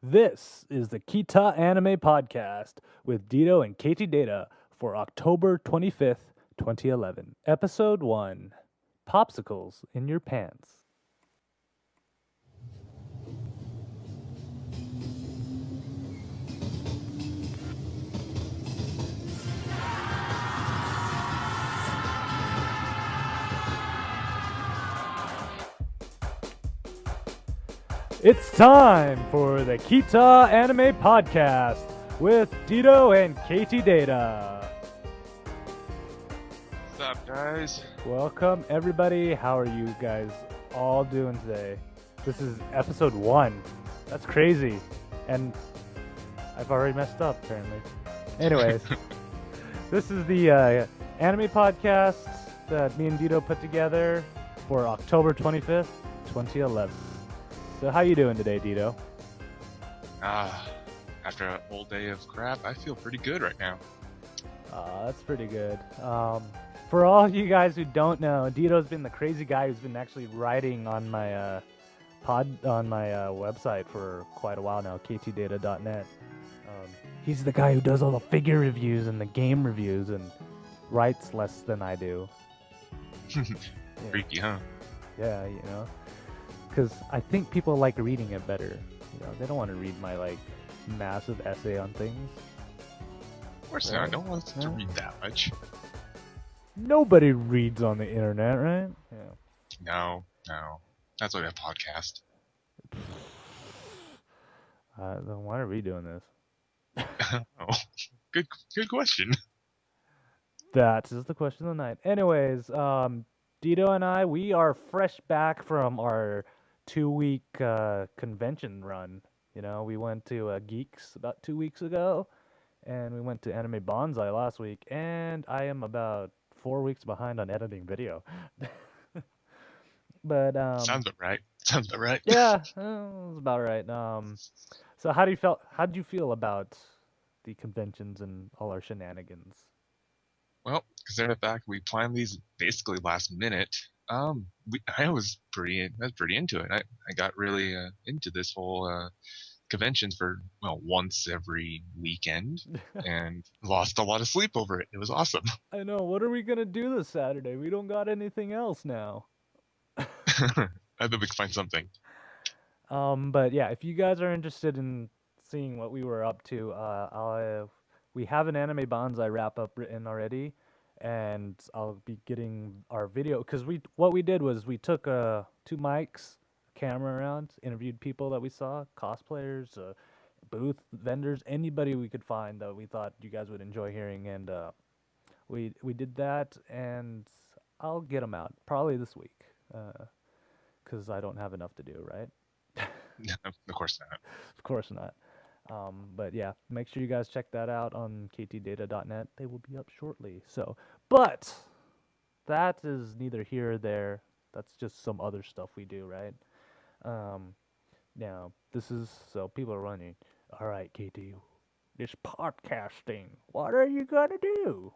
This is the Ktdata Anime Podcast with Dito and Ktdata for October 25th, 2011. Episode 1 Popsicles in Your Pants. It's time for the Ktdata Anime Podcast with Dito and Ktdata. What's up, guys? Welcome, everybody. How are you guys all doing today? This is episode 1. That's crazy. And I've already messed up, apparently. Anyways, this is the anime podcast that me and Dito put together for October 25th, 2011. So how you doing today, Dito? After a whole day of crap, I feel pretty good right now. That's pretty good. For all you guys who don't know, Dito's been the crazy guy who's been actually writing on my website for quite a while now, ktdata.net. He's the guy who does all the figure reviews and the game reviews and writes less than I do. Freaky, huh? Yeah, you know, because I think people like reading it better. You know, they don't want to read my massive essay on things. Of course not. No one wants to read that much. Nobody reads on the internet, right? Yeah. No. That's why we have podcast. Then why are we doing this? Oh, good question. That is the question of the night. Anyways, Dito and I, we are fresh back from our 2-week convention run. You know, we went to GEEX about 2 weeks ago, and we went to Anime Banzai last week, and I am about 4 weeks behind on editing video. But Sounds about right. yeah, it's about right. So how did you feel about the conventions and all our shenanigans? Well, considering the fact we planned these basically last minute, I was pretty into it. I got really into this whole conventions for once every weekend, and lost a lot of sleep over it. It was awesome. I know. What are we gonna do this Saturday? We don't got anything else now. I bet we can find something. But yeah, if you guys are interested in seeing what we were up to, we have an Anime Banzai wrap up written already, and I'll be getting our video because what we did was we took 2 mics, camera around, interviewed people that we saw, cosplayers, booth vendors, anybody we could find that we thought you guys would enjoy hearing, and we did that, and I'll get them out probably this week, because I don't have enough to do, right? Of course not. Of course not. But yeah, make sure you guys check that out on ktdata.net. They will be up shortly. But that is neither here or there. That's just some other stuff we do, right? Now, so people are running. All right, KT, it's podcasting. What are you going to do?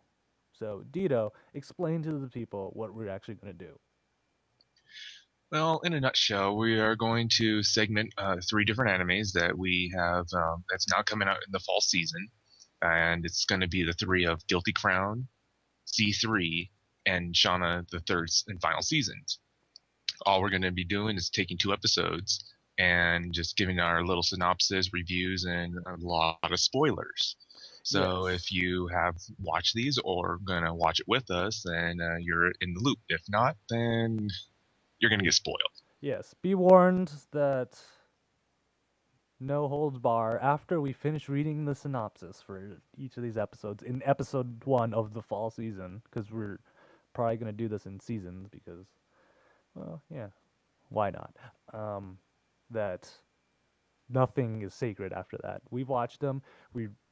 So, Dito, explain to the people what we're actually going to do. Well, in a nutshell, we are going to segment 3 different animes that we have that's now coming out in the fall season, and it's going to be the 3 of Guilty Crown, C3, and Shauna the third and final seasons. All we're going to be doing is taking 2 episodes and just giving our little synopsis, reviews, and a lot of spoilers. So Yes. if you have watched these or going to watch it with us, then you're in the loop. If not, then you're going to get spoiled. Yes, be warned that no holds bar after we finish reading the synopsis for each of these episodes in episode 1 of the fall season, because we're probably going to do this in seasons because, well, yeah, why not? That nothing is sacred after that. We've watched them.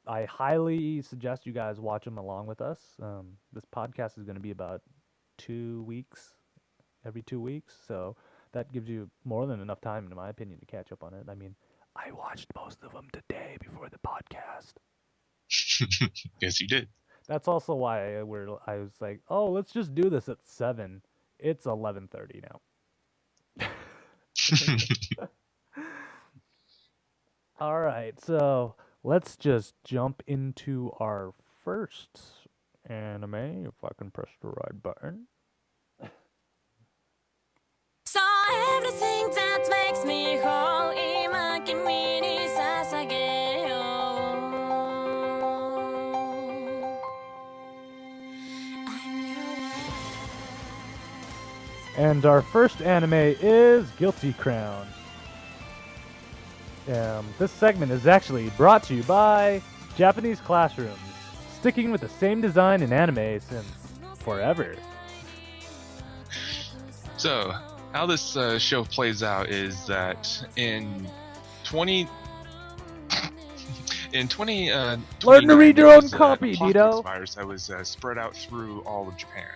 I highly suggest you guys watch them along with us. This podcast is going to be about 2 weeks, every 2 weeks, so that gives you more than enough time, in my opinion, to catch up on it. I mean, I watched most of them today before the podcast. Yes, you did. That's also why I was like, oh, let's just do this at 7. It's 11:30 now. All right, so let's just jump into our first anime. If I can press the right button. So everything that makes me whole 今君に捧げよう And our first anime is Guilty Crown. This segment is actually brought to you by Japanese Classrooms, sticking with the same design in anime since forever. So, how this show plays out is that in 20 in 20 Learn to read your own there was copy, an apocalypse Dito. virus that was spread out through all of Japan,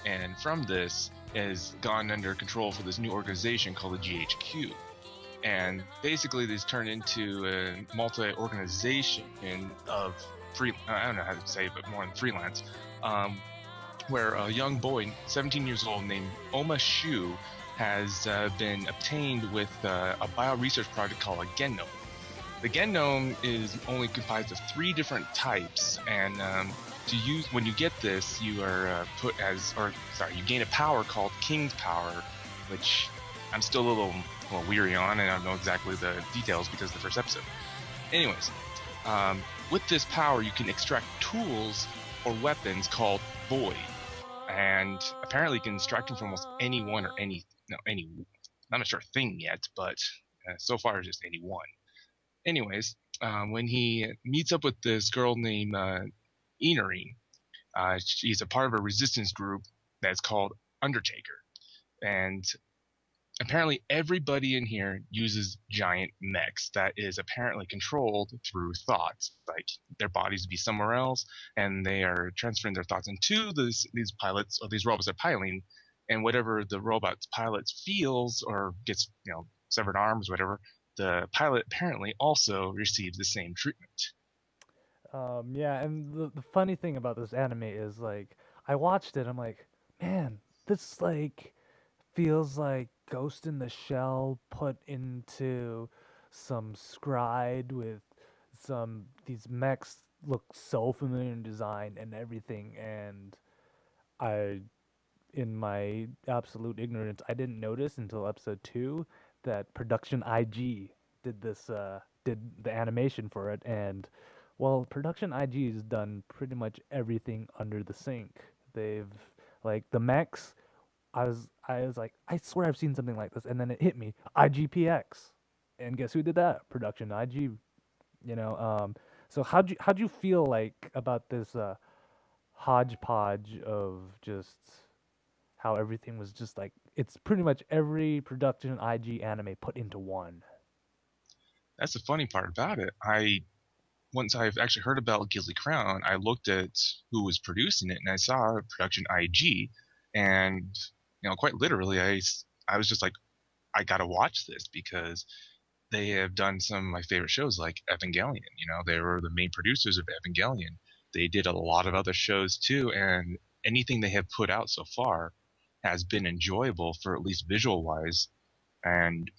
and from this has gone under control for this new organization called the GHQ. And basically, this turned into a multi-organization of free. I don't know how to say it, but more than freelance, where a young boy, 17 years old, named Oma Shu, has been obtained with a bio-research project called a genome. The genome is only comprised of 3 different types, and to use when you get this, you are you gain a power called King's Power, which I'm still a little weary on, and I don't know exactly the details because of the first episode. Anyways, with this power, you can extract tools or weapons called void, and apparently you can extract them from almost anyone or any. I'm not sure thing yet, but so far just any one. Anyways, when he meets up with this girl named Inari, she's a part of a resistance group that's called Undertaker, and apparently everybody in here uses giant mechs that is apparently controlled through thoughts. Like their bodies be somewhere else, and they are transferring their thoughts into these pilots or these robots they're piloting, and whatever the robot's pilots feels or gets, severed arms, whatever, the pilot apparently also receives the same treatment. Yeah, and the funny thing about this anime is like I watched it, I'm like, man, this like feels like Ghost in the Shell put into some scried with some these mechs look so familiar in design and everything, and I in my absolute ignorance, I didn't notice until episode 2 that Production IG did the animation for it, and well, Production IG has done pretty much everything under the sink. They've like the mechs. I was like, I swear I've seen something like this, and then it hit me, IGPX, and guess who did that? Production IG. You know, so how'd you feel like about this hodgepodge of just how everything was just like it's pretty much every production IG anime put into one. That's the funny part about it. Once I've actually heard about Gilly Crown, I looked at who was producing it, and I saw Production IG, and quite literally, I was just like, I gotta watch this because they have done some of my favorite shows like Evangelion. They were the main producers of Evangelion. They did a lot of other shows too, and anything they have put out so far has been enjoyable for at least visual wise. And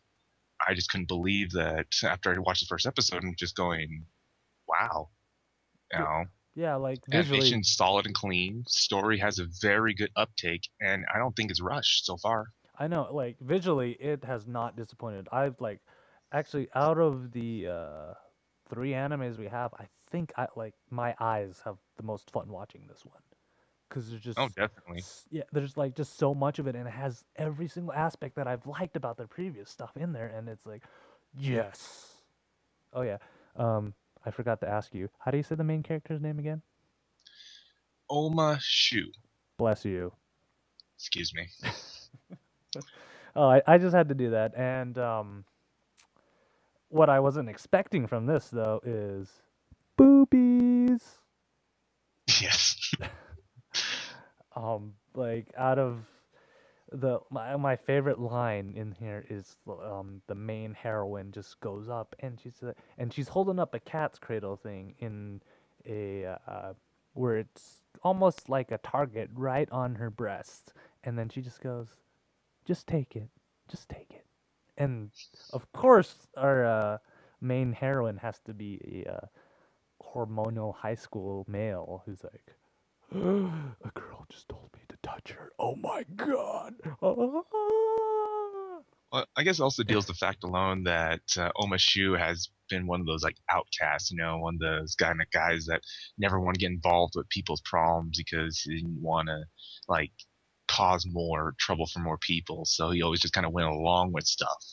I just couldn't believe that after I watched the first episode, I'm just going, wow, you Yeah, know, yeah, like visually, animation's solid and clean. Story has a very good uptake, and I don't think it's rushed so far. I know, like visually, it has not disappointed. I've like actually out of the 3 animes we have, I think I like my eyes have the most fun watching this one because there's Oh, just definitely. yeah, there's like just so much of it, and it has every single aspect that I've liked about the previous stuff in there, and it's like, yes. Oh yeah. I forgot to ask you. How do you say the main character's name again? Oma Shu. Bless you. Excuse me. Oh, I just had to do that. And what I wasn't expecting from this though is boobies. Yes. Like out of my favorite line in here is the main heroine just goes up and she's holding up a cat's cradle thing in a where it's almost like a target right on her breast, and then she just goes, just take it, just take it. And of course our main heroine has to be a hormonal high school male who's like, a girl just told me to touch her. Oh my god. Well, I guess it also deals the fact alone that Oma Shu has been one of those like outcasts, one of those kind of guys that never want to get involved with people's problems because he didn't want to like cause more trouble for more people. So he always just kind of went along with stuff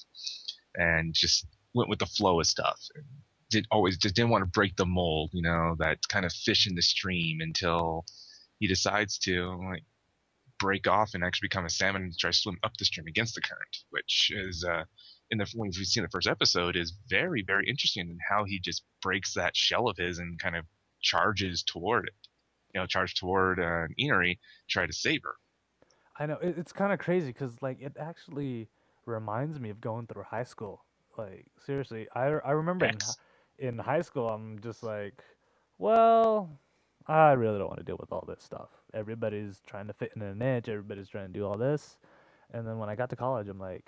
and just went with the flow of stuff. Just didn't want to break the mold, that kind of fish in the stream until he decides to like break off and actually become a salmon and try to swim up the stream against the current, which is when we've seen the first episode is very, very interesting in how he just breaks that shell of his and kind of charges toward it, charge toward Inari, try to save her. I know it's kind of crazy because like it actually reminds me of going through high school. Like seriously, I remember Yes. in high school I'm just like, well, I really don't want to deal with all this stuff. Everybody's trying to fit in a niche. Everybody's trying to do all this, and then when I got to college, I'm like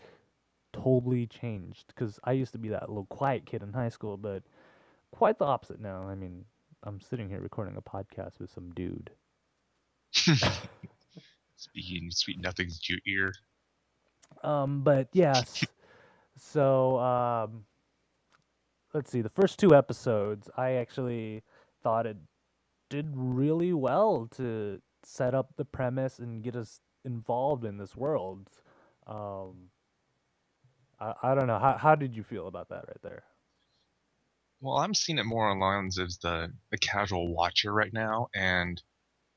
totally changed because I used to be that little quiet kid in high school, but quite the opposite now. I mean, I'm sitting here recording a podcast with some dude. Speaking sweet nothings to your ear. But yes. So let's see. The first two episodes, I actually thought it did really well to set up the premise and get us involved in this world. Um, I don't know. How did you feel about that right there? Well, I'm seeing it more along lines as the casual watcher right now, and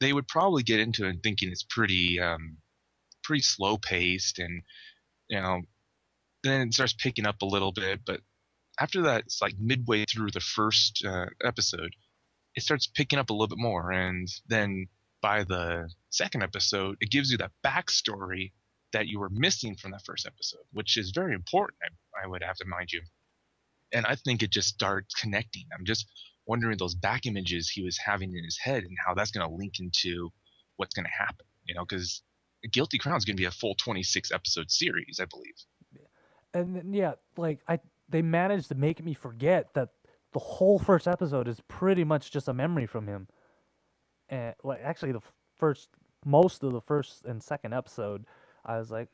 they would probably get into it thinking it's pretty slow paced, and you know then it starts picking up a little bit. But after that, it's like midway through the first episode, it starts picking up a little bit more, and then by the second episode, it gives you that backstory that you were missing from that first episode, which is very important. I would have to mind you, and I think it just starts connecting. I'm just wondering those back images he was having in his head and how that's going to link into what's going to happen. Because Guilty Crown is going to be a full 26 episode series, I believe. And then, yeah, like they managed to make me forget that the whole first episode is pretty much just a memory from him. And like actually most of the first and second episode, I was like,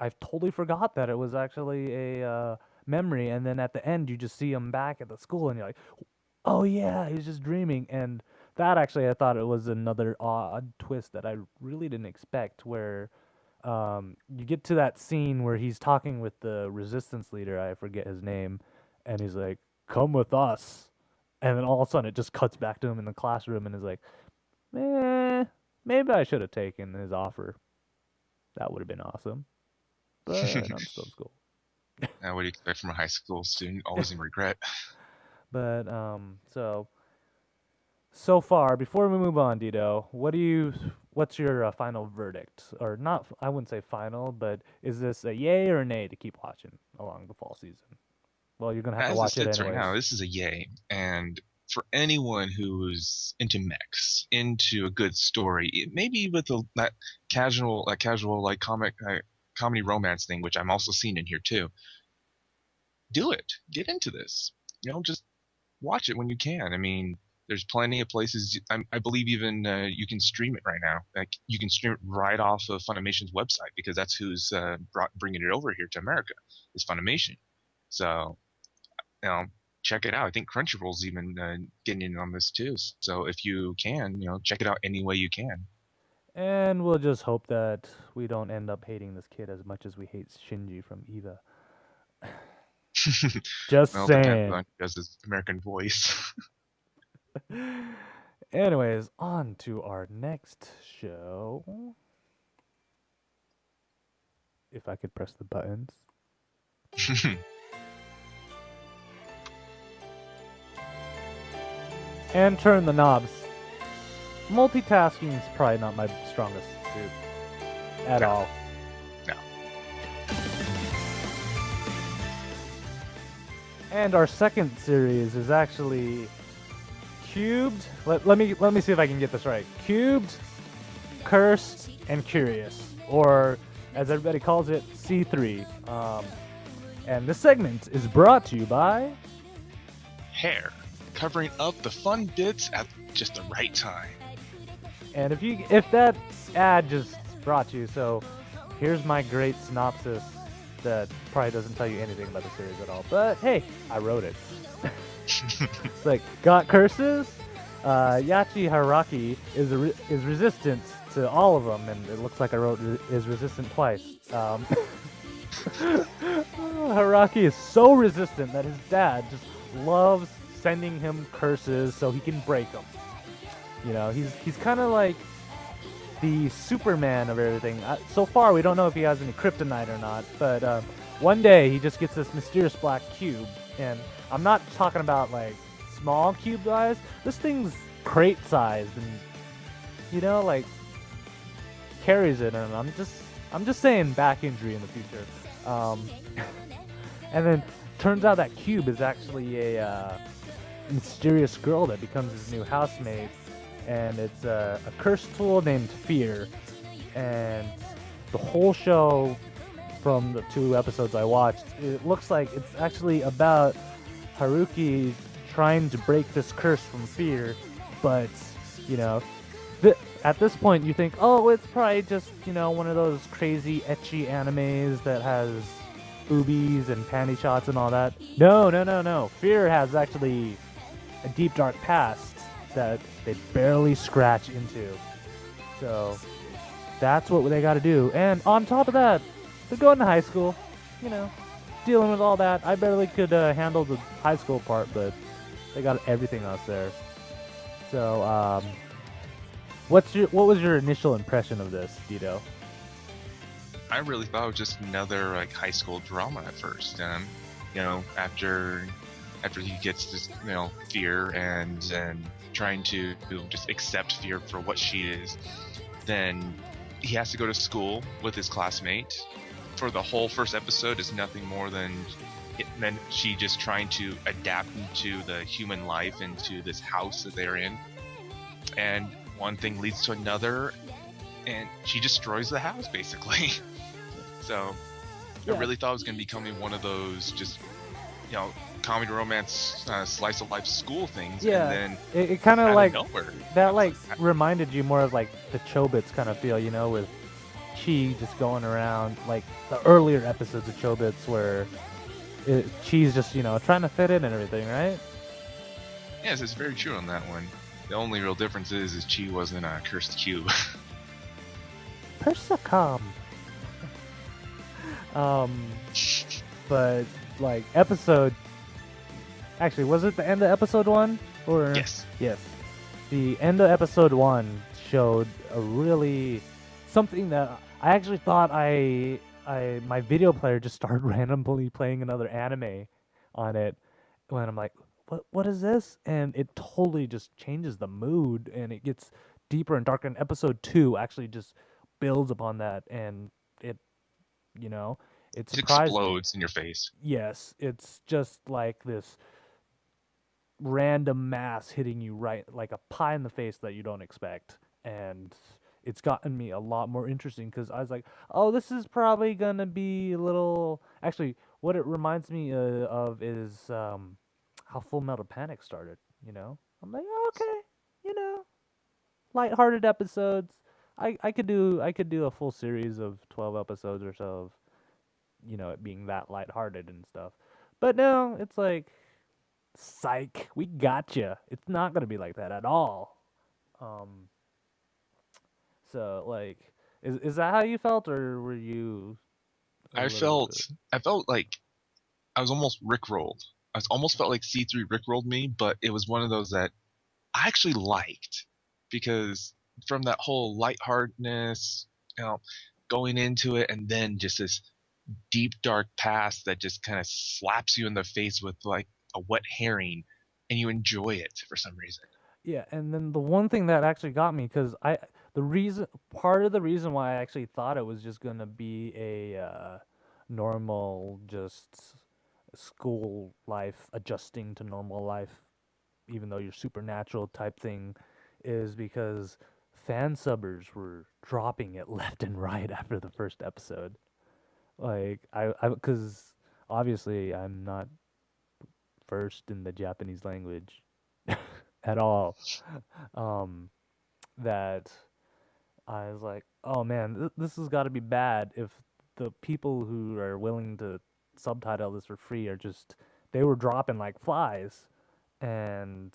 I totally forgot that it was actually a memory. And then at the end, you just see him back at the school, and you're like, oh yeah, he's just dreaming. And that actually, I thought it was another odd twist that I really didn't expect, where you get to that scene where he's talking with the resistance leader, I forget his name, and he's like, come with us. And then all of a sudden it just cuts back to him in the classroom and is like, maybe I should have taken his offer. That would have been awesome. But I'm still in school. What do you expect from a high school student? Always in regret. But so far, before we move on, Dito, what's your final verdict? Or not, I wouldn't say final, but is this a yay or a nay to keep watching along the fall season? Well, you're going to have to As it watch it sits right anyways. now, this is a yay. And for anyone who's into mechs, into a good story, maybe with that casual like comic comedy romance thing, which I'm also seeing in here too. Do it. Get into this. Just watch it when you can. I mean, there's plenty of places. I believe even you can stream it right now. Like you can stream it right off of Funimation's website because that's who's bringing it over here to America. Is Funimation. So check it out. I think Crunchyroll's even getting in on this too. So if you can, check it out any way you can. And we'll just hope that we don't end up hating this kid as much as we hate Shinji from Eva. Just Well, saying. does his American voice. Anyways, on to our next show. If I could press the buttons. And turn the knobs. Multitasking is probably not my strongest suit at all. No. And our second series is actually Cubed. Let me see if I can get this right. Cubed, Cursed, and Curious, or as everybody calls it, C3. And this segment is brought to you by hair, covering up the fun bits at just the right time. And if that ad just brought you, so here's my great synopsis that probably doesn't tell you anything about the series at all. But hey, I wrote it. It's like, got curses? Yachi Haraki is resistant to all of them, and it looks like I wrote is resistant twice. Haraki is so resistant that his dad just loves sending him curses so he can break them. You know, he's kind of like the Superman of everything. So far, we don't know if he has any kryptonite or not, but one day he just gets this mysterious black cube, and I'm not talking about like small cube size. This thing's crate sized, and you know, like carries it. And I'm just saying back injury in the future. And then turns out that cube is actually a mysterious girl that becomes his new housemate, and it's a cursed tool named Fear. And the whole show, from the 2 episodes I watched, it looks like it's actually about Haruki trying to break this curse from Fear, but you know, at this point you think, oh, it's probably just, you know, one of those crazy ecchi animes that has boobies and panty shots and all that. No. Fear has actually a deep dark past that they barely scratch into. So that's what they got to do. And on top of that, they're going to high school, you know, dealing with all that. I barely could handle the high school part, but they got everything else there. So, what was your initial impression of this, Dito? I really thought it was just another like high school drama at first. You know, after he gets this, you know, Fear and trying to just accept Fear for what she is, then he has to go to school with his classmate. For the whole first episode is nothing more than she just trying to adapt into the human life, into this house that they're in, and one thing leads to another, and she destroys the house basically. So Yeah. I really thought it was going to be becoming one of those just, you know, comedy romance slice of life school things. Yeah, And it then kind of out like of nowhere, that, like reminded you more of like the Chobits kind of feel, you know, with Chi just going around, like the earlier episodes of Chobits where Chi's just, you know, trying to fit in and everything, right? yes, it's very true on that one. The only real difference is Chi wasn't a cursed cube. Persicom. But like actually, was it the end of episode 1 or Yes. Yes. The end of episode 1 showed a really something that I actually thought my video player just started randomly playing another anime on it when I'm like, what is this? And it totally just changes the mood, and it gets deeper and darker. And episode 2 actually just builds upon that, and it, you know, it It surprised me. explodes in your face. Yes, it's just like this random mass hitting you right like a pie in the face that you don't expect. And it's gotten me a lot more interesting because I was like, oh, this is probably gonna be a little. Actually, what it reminds me of is how Full Metal Panic started. You know, I'm like, oh, okay, you know, lighthearted episodes. I could do a full series of 12 episodes or so of, you know, it being that lighthearted and stuff. But no, it's like, psych, we gotcha. It's not gonna be like that at all. Um, so like, is that how you felt, or were you a I little felt bit? I felt like I was almost rickrolled. I almost felt like C3 rickrolled me, but it was one of those that I actually liked, because from that whole lightheartedness, you know, going into it, and then just this deep dark past that just kind of slaps you in the face with like a wet herring, and you enjoy it for some reason. Yeah, and then the one thing that actually got me, because part of the reason why I actually thought it was just gonna be a normal, just school life adjusting to normal life, even though you're supernatural type thing, is because fan subbers were dropping it left and right after the first episode. Like because obviously I'm not versed in the Japanese language at all. That I was like, oh man, this has got to be bad if the people who are willing to subtitle this for free are just, they were dropping like flies. And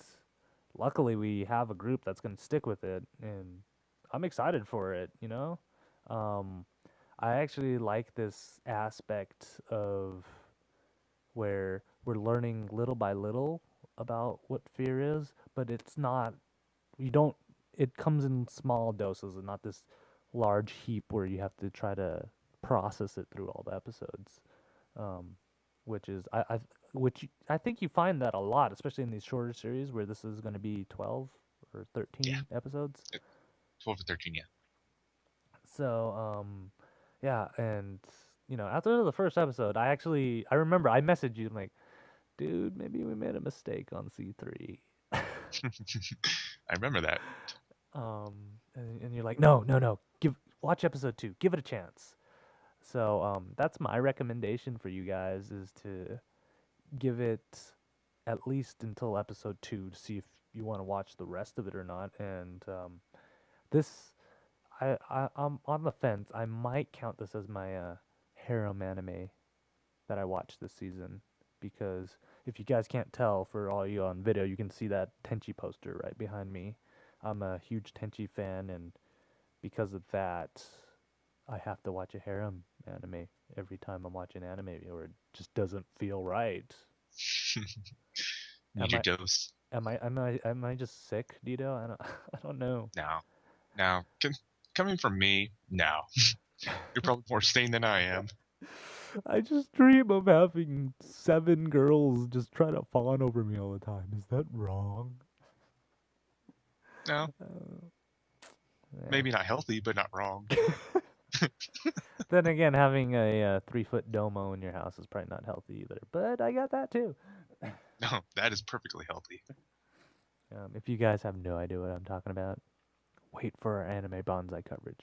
luckily we have a group that's going to stick with it, and I'm excited for it, you know? Um, I actually like this aspect of where we're learning little by little about what fear is, but it's not, you don't, it comes in small doses and not this large heap where you have to try to process it through all the episodes. Um, which is I think you find that a lot, especially in these shorter series where this is going to be 12 or Yeah, 13 episodes. 12 to 13. Yeah. So, yeah, and after the first episode, I remember I messaged you, I'm like, dude, maybe we made a mistake on C3. I remember that. And you're like, no, no, no, watch episode 2, give it a chance. So, that's my recommendation for you guys, is to give it at least until episode 2 to see if you want to watch the rest of it or not. And this, I'm on the fence. I might count this as my harem anime that I watched this season, because if you guys can't tell, for all you on video, you can see that Tenchi poster right behind me. I'm a huge Tenchi fan, and because of that, I have to watch a harem anime every time I'm watching anime, or it just doesn't feel right. Need Am your I dose. am I just sick, Dito? I don't I don't know. Now. Now, coming from me, no. You're probably more sane than I am. I just dream of having 7 girls just try to fawn over me all the time. Is that wrong? No, Yeah. maybe not healthy, but not wrong. Then again, having a 3-foot domo in your house is probably not healthy either. But I got that too. No, that is perfectly healthy. If you guys have no idea what I'm talking about, wait for our anime bonsai coverage.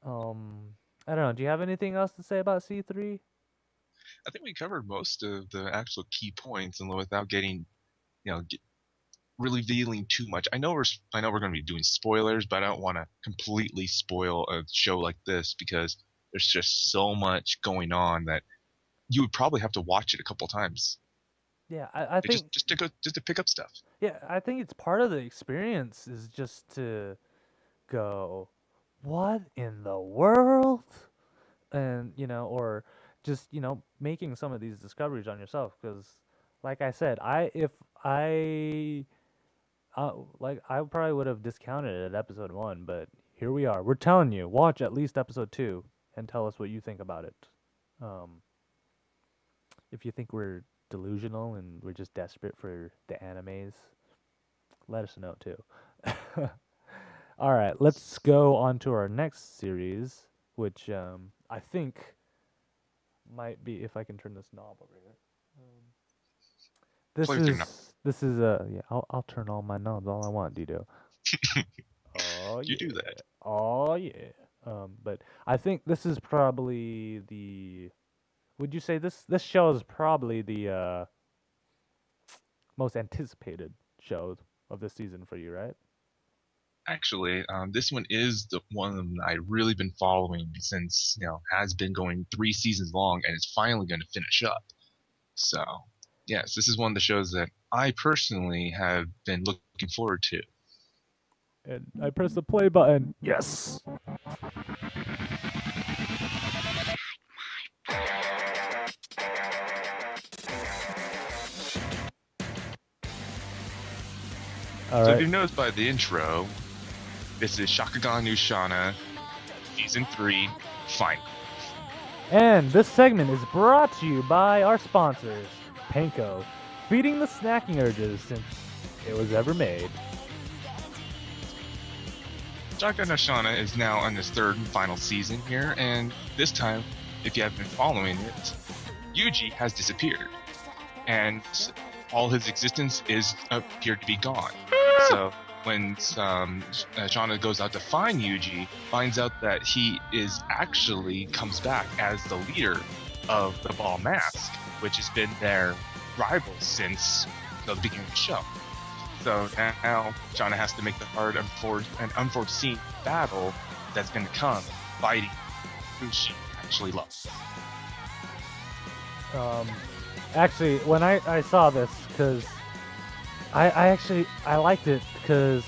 I don't know. Do you have anything else to say about C3? I think we covered most of the actual key points, and without getting, revealing too much. I know we're going to be doing spoilers, but I don't want to completely spoil a show like this, because there's just so much going on that you would probably have to watch it a couple times. Yeah, I think just to pick up stuff. yeah, I think it's part of the experience is just to go, what in the world? And, or just, making some of these discoveries on yourself. Because, like I said, I probably would have discounted it at episode 1, but here we are. We're telling you, watch at least episode 2 and tell us what you think about it. If you think we're delusional and we're just desperate for the animes, let us know too. All right, let's go on to our next series, which I think might be, if I can turn this knob over here. Play with your knob. This is yeah. I'll turn all my knobs all I want, Dido. Oh yeah. You do that. Oh yeah. But I think this is probably the. Would you say this show is probably the most anticipated show of this season for you, right? Actually, this one is the one I've really been following since, has been going 3 seasons long, and it's finally going to finish up. So, yes, this is one of the shows that I personally have been looking forward to. And I press the play button. Yes. All So right. if you've noticed by the intro, this is Shakugan no Shana, Season 3, Final. And this segment is brought to you by our sponsors, Panko, feeding the snacking urges since it was ever made. Shakugan no Shana is now on its 3rd and final season here, and this time, if you have been following it, Yuji has disappeared, and all his existence is appeared to be gone. So when Shauna goes out to find Yuji, finds out that he is actually comes back as the leader of the Ball Mask, which has been their rival since the beginning of the show. So now Shauna has to make the hard and unforeseen battle that's going to come fighting who she actually loves. Actually, when I saw this, because I liked it because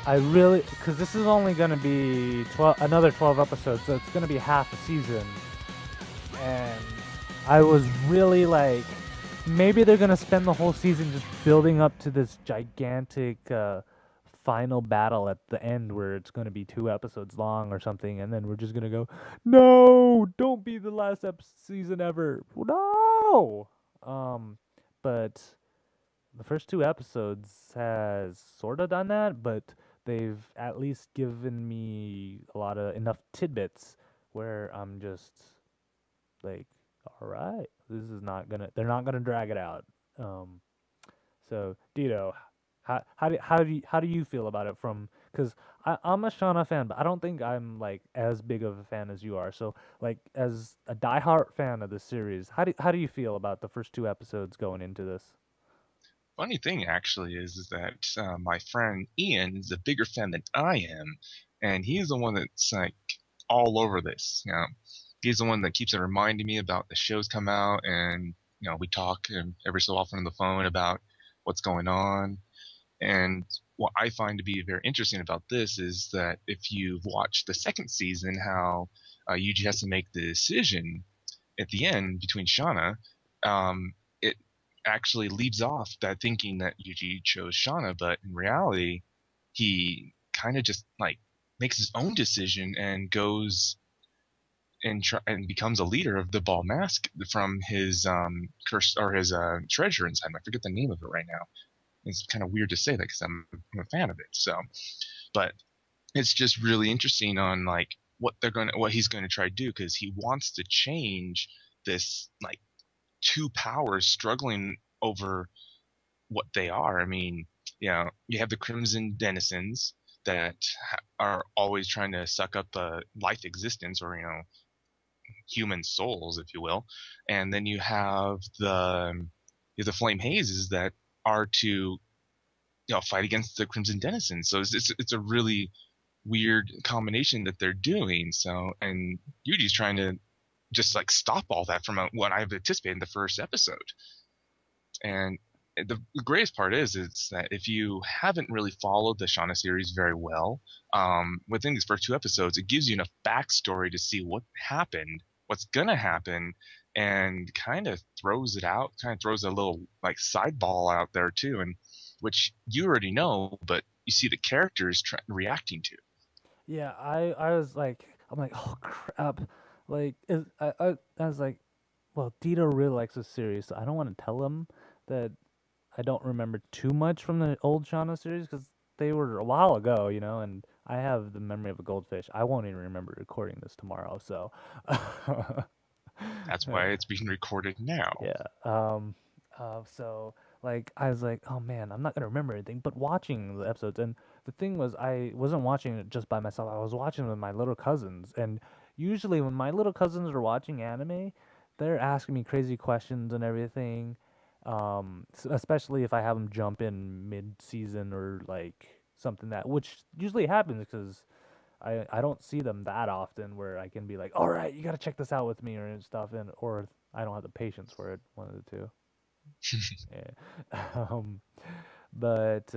because this is only going to be another 12 episodes, so it's going to be half a season, and I was really like, maybe they're going to spend the whole season just building up to this gigantic final battle at the end where it's going to be 2 episodes long or something, and then we're just going to go, no, don't be the last season ever, no. But the first 2 episodes has sort of done that, but they've at least given me enough tidbits where I'm just like, all right, they're not gonna drag it out. Um, so Dito, how do you feel about it? Because I'm a Shauna fan, but I don't think I'm like as big of a fan as you are. So like as a diehard fan of the series, how do you feel about the first 2 episodes going into this? Funny thing actually is that my friend Ian is a bigger fan than I am, and he's the one that's like all over this. He's the one that keeps reminding me about the shows come out, and we talk every so often on the phone about what's going on. And what I find to be very interesting about this is that if you've watched the second season, how Yuji has to make the decision at the end between Shauna, it actually leaves off that thinking that Yuji chose Shauna, but in reality, he kind of just like makes his own decision and goes and becomes a leader of the Ball Mask from his curse or his treasure inside. I forget the name of it right now. It's kind of weird to say that because I'm a fan of it. So, but it's just really interesting on like what he's going to try to do, because he wants to change this like two powers struggling over what they are. I mean, you have the Crimson Denizens that are always trying to suck up life existence, or human souls, if you will, and then you have the Flame Hazes that are to fight against the Crimson Denizens. So it's a really weird combination that they're doing. So, and Yuji's trying to just like stop all that from what I've anticipated in the first episode. And the greatest part is that if you haven't really followed the Shauna series very well, within these first 2 episodes, it gives you enough backstory to see what happened, what's gonna happen, and kind of throws a little like side ball out there too, and which you already know, but you see the characters reacting to. Yeah, I was like, I'm like, oh crap, like I was like, well, Dito really likes this series, so I don't want to tell him that I don't remember too much from the old Shauna series because they were a while ago, and I have the memory of a goldfish. I won't even remember recording this tomorrow, so That's why it's being recorded now. yeah. So like I was like, oh man, I'm not gonna remember anything. But watching the episodes, and the thing was, I wasn't watching it just by myself. I was watching it with my little cousins, and usually when my little cousins are watching anime, they're asking me crazy questions and everything. Especially if I have them jump in mid-season or like something which usually happens because I don't see them that often where I can be like, all right, you gotta check this out with me or stuff, or I don't have the patience for it. One of the two. Yeah. But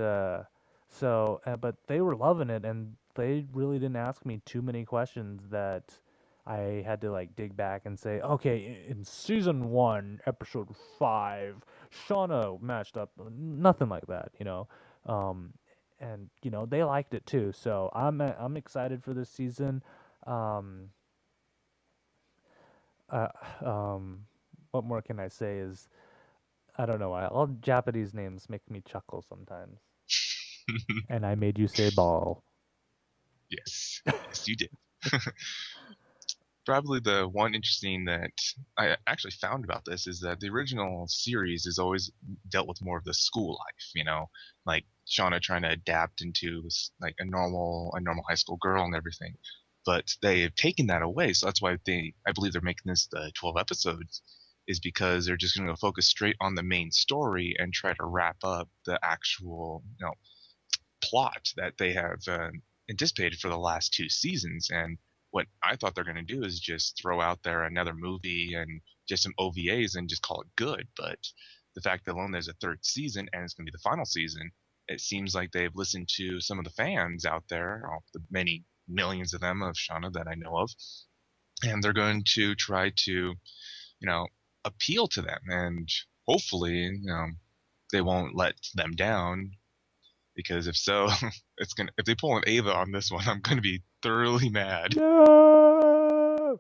but they were loving it, and they really didn't ask me too many questions that I had to like dig back and say, okay, in season 1, episode 5, Shauna matched up. Nothing like that. And they liked it too. So I'm excited for this season. Um, uh, um, what more can I say? Is I don't know why all Japanese names make me chuckle sometimes. And I made you say ball. Yes, yes, you did. Probably the one interesting that I actually found about this is that the original series has always dealt with more of the school life, like Shauna trying to adapt into like a normal high school girl and everything. but they have taken that away. So that's why I believe they're making this the 12 episodes, is because they're just going to focus straight on the main story and try to wrap up the actual plot that they have anticipated for the last 2 seasons. And what I thought they're going to do is just throw out there another movie and just some OVAs and just call it good. But the fact that alone there's a third season and it's going to be the final season, it seems like they've listened to some of the fans out there, the many millions of them of Shauna that I know of, and they're going to try to, appeal to them, and hopefully, they won't let them down. Because if so, if they pull an Ava on this one, I'm gonna be thoroughly mad. No.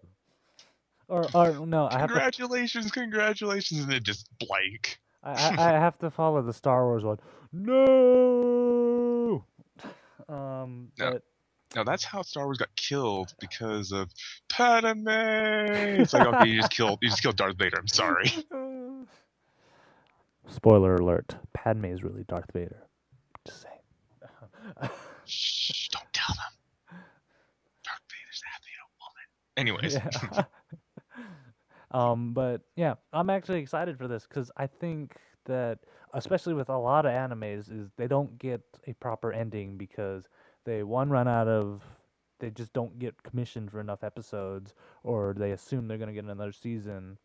Or no, I have to. Congratulations, and then just blank. I have to follow the Star Wars one. No. But No, that's how Star Wars got killed, because of Padme. It's like, okay, you just killed Darth Vader. I'm sorry. Spoiler alert: Padme is really Darth Vader. Just saying. Shh! Don't tell them. Darth Vader's happy a woman. Anyways. Yeah. But yeah, I'm actually excited for this because I think that, especially with a lot of animes, is they don't get a proper ending because they they just don't get commissioned for enough episodes, or they assume they're gonna get another season,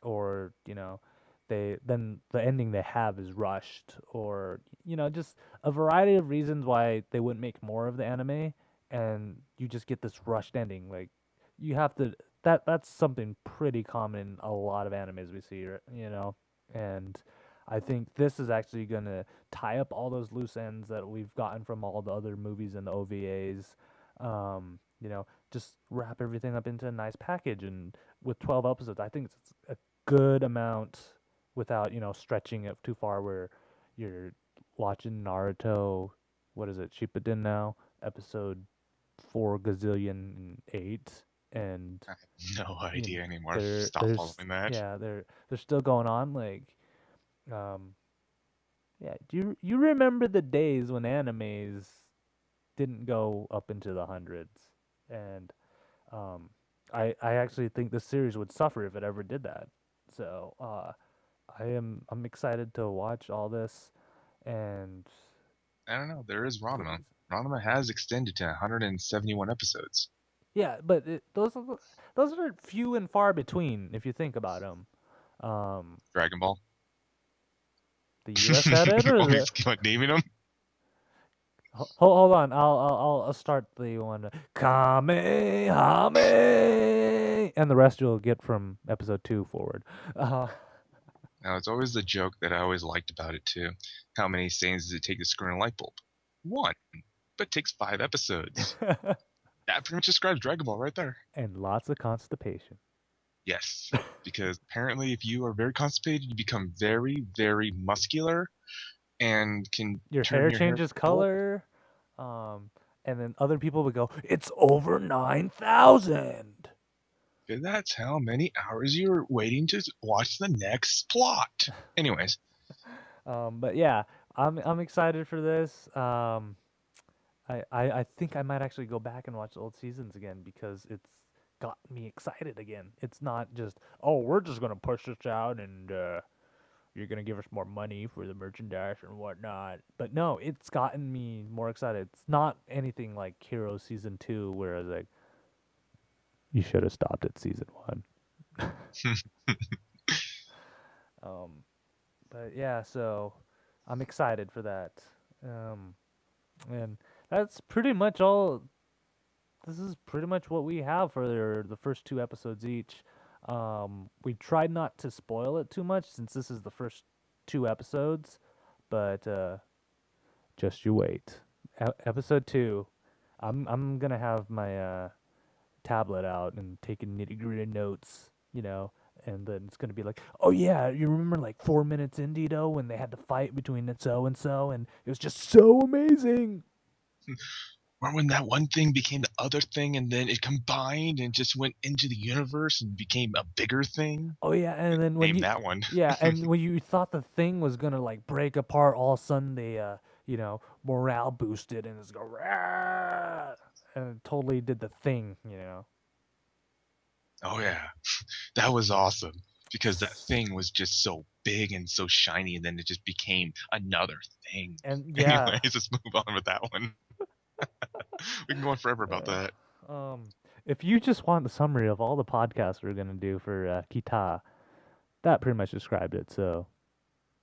or then the ending they have is rushed, or just a variety of reasons why they wouldn't make more of the anime, and you just get this rushed ending. Like you have to that's something pretty common in a lot of animes we see, and I think this is actually gonna tie up all those loose ends that we've gotten from all the other movies and the OVAs. Just wrap everything up into a nice package, and with 12 episodes, I think it's a good amount without stretching it too far where you're watching Naruto. What is it, Shippuden now? Episode 4 gazillion 8, and I have no idea anymore. they're Stop they're following that. yeah, they're still going on. Like, yeah. Do you remember the days when animes didn't go up into the hundreds? And I actually think this series would suffer if it ever did that. So I'm excited to watch all this, and I don't know. There is Ranma. Ranma has extended to 171 episodes. yeah, but those are few and far between if you think about them. Dragon Ball. The U.S. had it, or naming them? Hold on, I'll start the one. Kamehame, and the rest you'll get from episode 2 forward. Now, it's always the joke that I always liked about it too. How many seconds does it take to screw in a light bulb? 1, but it takes 5 episodes. That pretty much describes Dragon Ball right there. And lots of constipation. Yes, because apparently if you are very constipated, you become very, very muscular, and can your turn hair changes color. And then other people would go, "It's over 9,000." That's how many hours you're waiting to watch the next plot. Anyways. But yeah, I'm excited for this. I think I might actually go back and watch the old seasons again because it's got me excited again. It's not just, oh, we're just gonna push this out and you're gonna give us more money for the merchandise and whatnot. But no, it's gotten me more excited. It's not anything like Hero Season 2 where I was like, you should have stopped at Season 1. But yeah, so I'm excited for that. And that's pretty much all. This is pretty much what we have for the first 2 episodes each. We tried not to spoil it too much since this is the first 2 episodes, but just you wait. Episode 2, I'm gonna have my tablet out and taking nitty-gritty notes, and then it's gonna be like, oh yeah, you remember like 4 minutes in, Dito, when they had to fight between so and so, and it was just so amazing. Or when that one thing became the other thing, and then it combined and just went into the universe and became a bigger thing. Oh yeah, and then when Name that one. yeah, and when you thought the thing was gonna like break apart, all of a sudden they morale boosted and it's go "Rah!" and it totally did the thing. Oh yeah, that was awesome because that thing was just so big and so shiny, and then it just became another thing. And yeah, Anyways, let's move on with that one. We can go on forever about uh, that. if you just want the summary of all the podcasts we're gonna do for Kita, that pretty much described it. So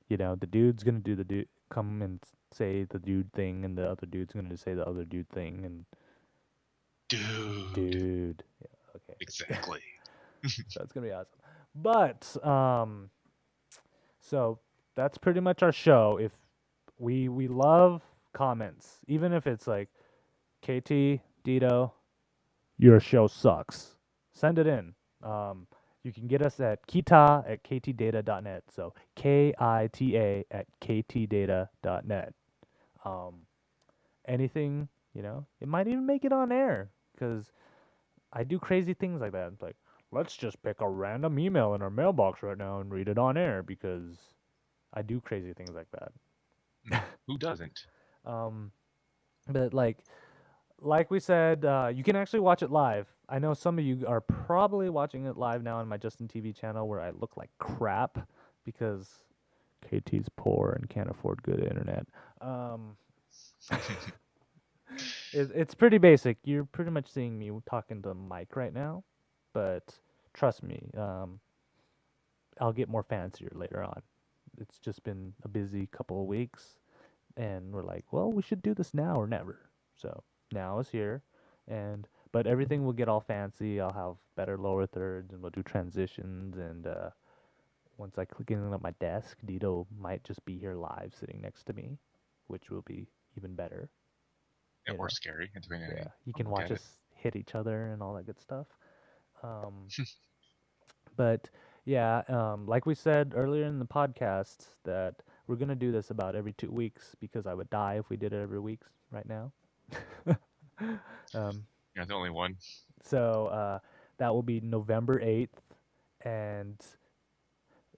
the dude's gonna do the dude come and say the dude thing, and the other dude's gonna say the other dude thing, and Dude, dude. Yeah, okay. exactly. So it's gonna be awesome. But so that's pretty much our show. If we love comments, even if it's like KT Dito, your show sucks. Send it in. You can get us at kita@ktdata.net. So KITA@ktdata.net. Um, anything, it might even make it on air because I do crazy things like that. It's like, let's just pick a random email in our mailbox right now and read it on air because I do crazy things like that. Who doesn't? um, but like we said, you can actually watch it live. I know some of you are probably watching it live now on my Justin TV channel where I look like crap because KT's poor and can't afford good internet. It's pretty basic. You're pretty much seeing me talking to Mike right now, but trust me, I'll get more fancier later on. It's just been a busy couple of weeks, and we're like, well, we should do this now or never. So now is here, but everything will get all fancy. I'll have better lower thirds, and we'll do transitions. And once I click in at my desk, Dito might just be here live, sitting next to me, which will be even better. Or scary at the beginning. Yeah, you can watch us hit each other and all that good stuff. Um, but yeah, like we said earlier in the podcast, that we're gonna do this about every 2 weeks because I would die if we did it every week right now. um, You're the only one. so that will be November 8th, and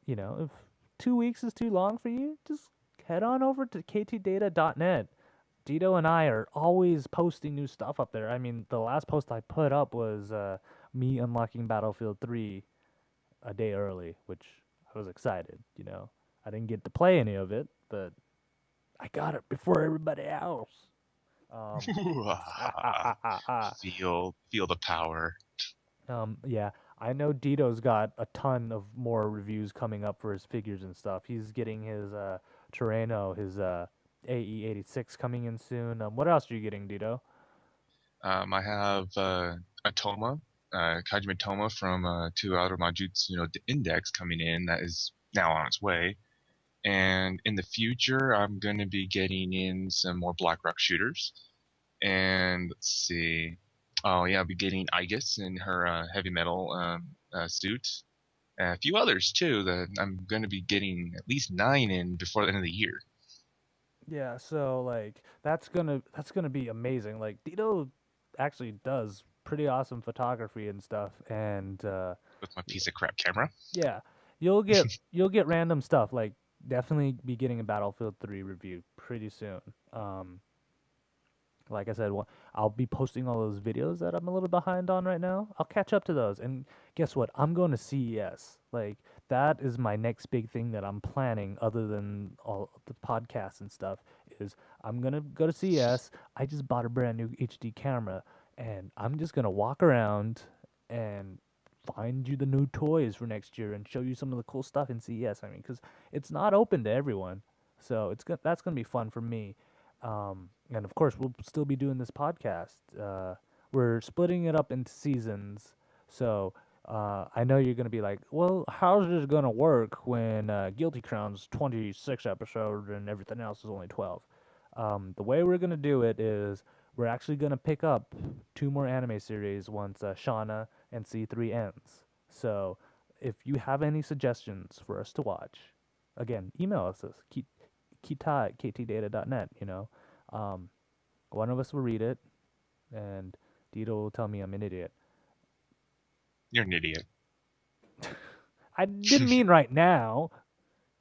if 2 weeks is too long for you, just head on over to ktdata.net. Dito and I are always posting new stuff up there. I mean, the last post I put up was me unlocking Battlefield 3 a day early, which I was excited. I didn't get to play any of it, but I got it before everybody else. Feel the power. Yeah, I know Dito's got a ton of more reviews coming up for his figures and stuff. He's getting his Terreno, his AE86 coming in soon. What else are you getting, Dito? I have a Toma, Kajime Toma from Two Outer Majutsu no Index coming in. That is now on its way. And in the future, I'm going to be getting in some more Black Rock shooters. And let's see. Oh, yeah, I'll be getting Igus in her heavy metal suit. A few others, too, that I'm going to be getting at least 9 in before the end of the year. Yeah, so that's gonna be amazing. Like Dito actually does pretty awesome photography and stuff, and With my piece of crap camera. yeah, you'll get random stuff. Like definitely be getting a Battlefield 3 review pretty soon. Like I said, I'll be posting all those videos that I'm a little behind on right now. I'll catch up to those. And guess what? I'm going to CES. Like, that is my next big thing that I'm planning, other than all the podcasts and stuff, is I'm going to go to CES. I just bought a brand new HD camera, and I'm just going to walk around and find you the new toys for next year and show you some of the cool stuff in CES. I mean, because it's not open to everyone. So that's going to be fun for me. And of course, we'll still be doing this podcast. We're splitting it up into seasons. So I know you're going to be like, well, how's this going to work when Guilty Crown's 26 episodes and everything else is only 12? The way we're going to do it is we're actually going to pick up 2 more anime series once Shauna and C3 ends. So if you have any suggestions for us to watch, again, email us kita@ktdata.net. One of us will read it, and Dito will tell me I'm an idiot. You're an idiot. I didn't mean right now.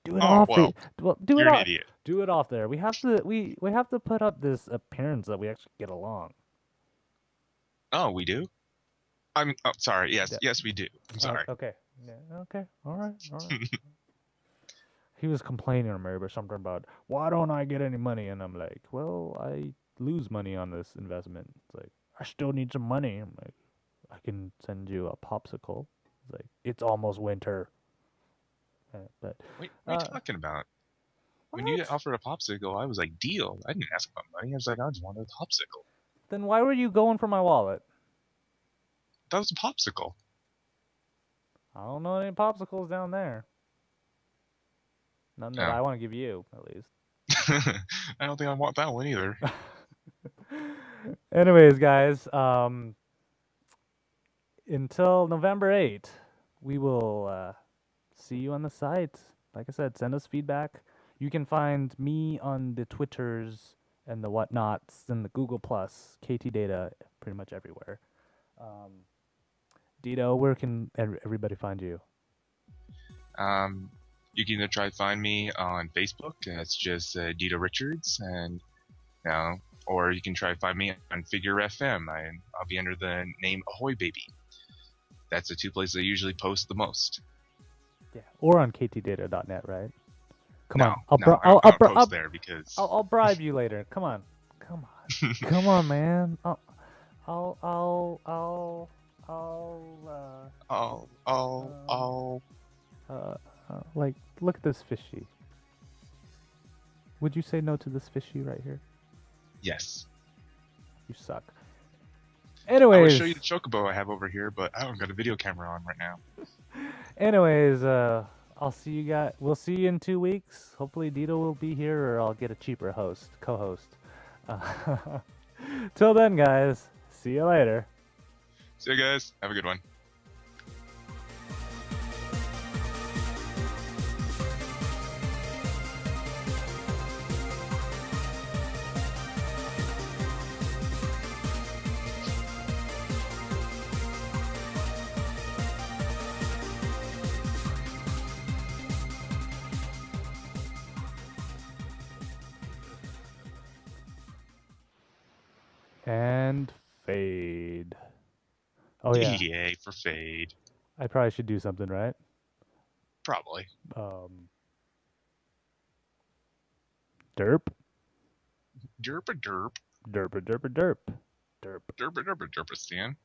Do it Oh, off well, the. Well, do you're it an off. idiot. Do it off there. We have to put up this appearance that we actually get along. Oh, we do. Oh, sorry. Yes, Yeah. yes, we do. I'm sorry. Okay. Yeah. Okay. All right. He was complaining to me about something about why don't I get any money, and I'm like, well, I lose money on this investment. It's like I still need some money. I'm like, I can send you a popsicle. It's like it's almost winter. But What are you talking about? When you what? offered a popsicle, I was like, deal. I didn't ask about money. I was like, I just wanted a popsicle. Then why were you going for my wallet? That was a popsicle. I don't know any popsicles down there. None that Oh. I want to give you, at least. I don't think I want that one either. Anyways, guys, until November 8th, we will see you on the site. Like I said, send us feedback. You can find me on the Twitters and the whatnots and the Google Plus, Ktdata, pretty much everywhere. Dito, where can everybody find you? You can either try to find me on Facebook. That's just Dito Richards, and or you can try to find me on Figure FM. I'll be under the name Ahoy Baby. That's the two places I usually post the most. Yeah, or on ktdata.net, right? Come on, I don't post there because I'll bribe you later. Come on, come on, man. Like, look at this fishy. Would you say no to this fishy right here? yes. You suck. I would Anyways, show you the chocobo I have over here, but I don't got a video camera on right now. anyways, I'll see you guys. We'll see you in 2 weeks. Hopefully, Dito will be here, or I'll get a cheaper co-host. Till then, guys. See you later. See you guys. Have a good one. And fade. Oh yeah. Yay for fade. I probably should do something, right? Probably. Derp. Derp a derp. Derp a derp a derp. Derp. Derp a derp a derp a Stan.